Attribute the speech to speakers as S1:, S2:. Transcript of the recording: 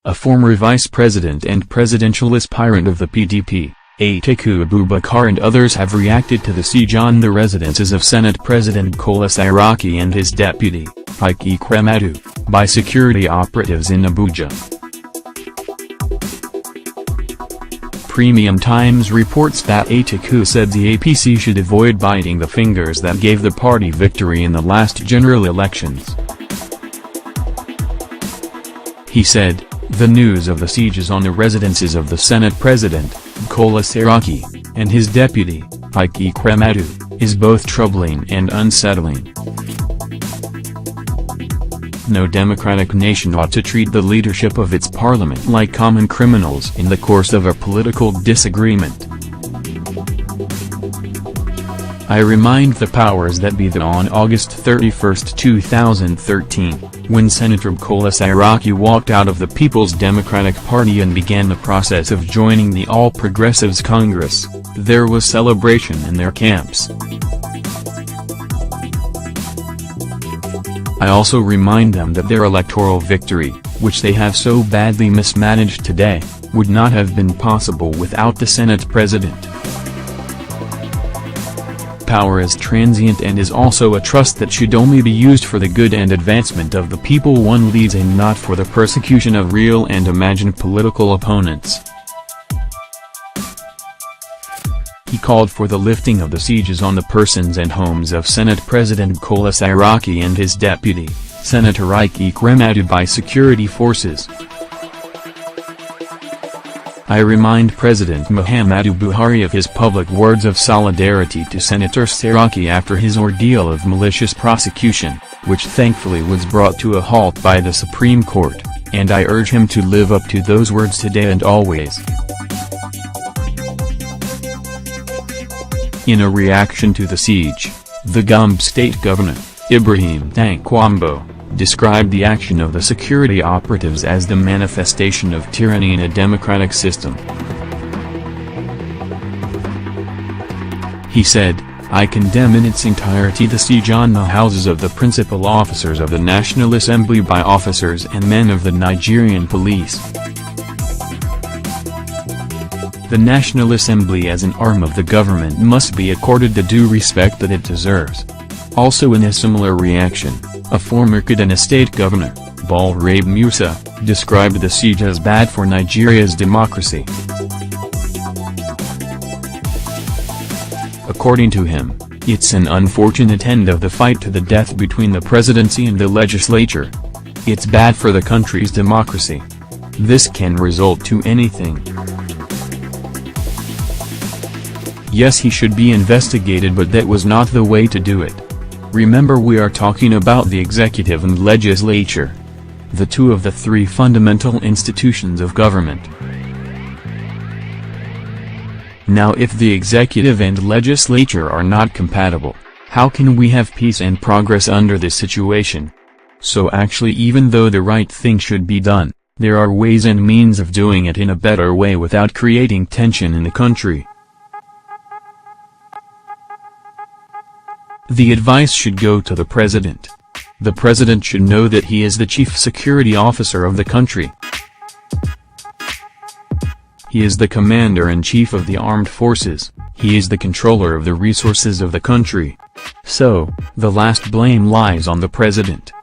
S1: a former vice president and presidential aspirant of the PDP, Atiku Abubakar and others have reacted to the siege on the residences of Senate President Bukola Saraki and his deputy, Ike Ekweremadu, by security operatives in Abuja. Premium Times reports that Atiku said the APC should avoid biting the fingers that gave the party victory in the last general elections. He said, "The news of the sieges on the residences of the Senate President, Bukola Saraki, and his deputy, Ike Ekweremadu, is both troubling and unsettling. No democratic nation ought to treat the leadership of its parliament like common criminals in the course of a political disagreement. I remind the powers that be that on August 31, 2013, when Senator Bukola Saraki walked out of the People's Democratic Party and began the process of joining the All Progressives Congress, there was celebration in their camps. I also remind them that their electoral victory, which they have so badly mismanaged today, would not have been possible without the Senate President. Power is transient and is also a trust that should only be used for the good and advancement of the people one leads and not for the persecution of real and imagined political opponents." He called for the lifting of the sieges on the persons and homes of Senate President Bukola Saraki and his deputy, Senator Ike Ekweremadu by security forces. I remind President Muhammadu Buhari of his public words of solidarity to Senator Saraki after his ordeal of malicious prosecution, which thankfully was brought to a halt by the Supreme Court, and I urge him to live up to those words today and always. In a reaction to the siege, the Gombe State Governor, Ibrahim Tankwambo, described the action of the security operatives as the manifestation of tyranny in a democratic system. He said, "I condemn in its entirety the siege on the houses of the principal officers of the National Assembly by officers and men of the Nigerian police. The National Assembly as an arm of the government must be accorded the due respect that it deserves." Also in a similar reaction, a former Kaduna State Governor, Balarabe Musa, described the siege as bad for Nigeria's democracy. According to him, it's an unfortunate end of the fight to the death between the presidency and the legislature. It's bad for the country's democracy. This can result to anything. Yes, he should be investigated, but that was not the way to do it. Remember, we are talking about the executive and legislature, the two of the three fundamental institutions of government. Now, if the executive and legislature are not compatible, how can we have peace and progress under this situation? So actually, even though the right thing should be done, there are ways and means of doing it in a better way without creating tension in the country. The advice should go to the president. The president should know that he is the chief security officer of the country. He is the commander-in-chief of the armed forces, he is the controller of the resources of the country. So, the last blame lies on the president.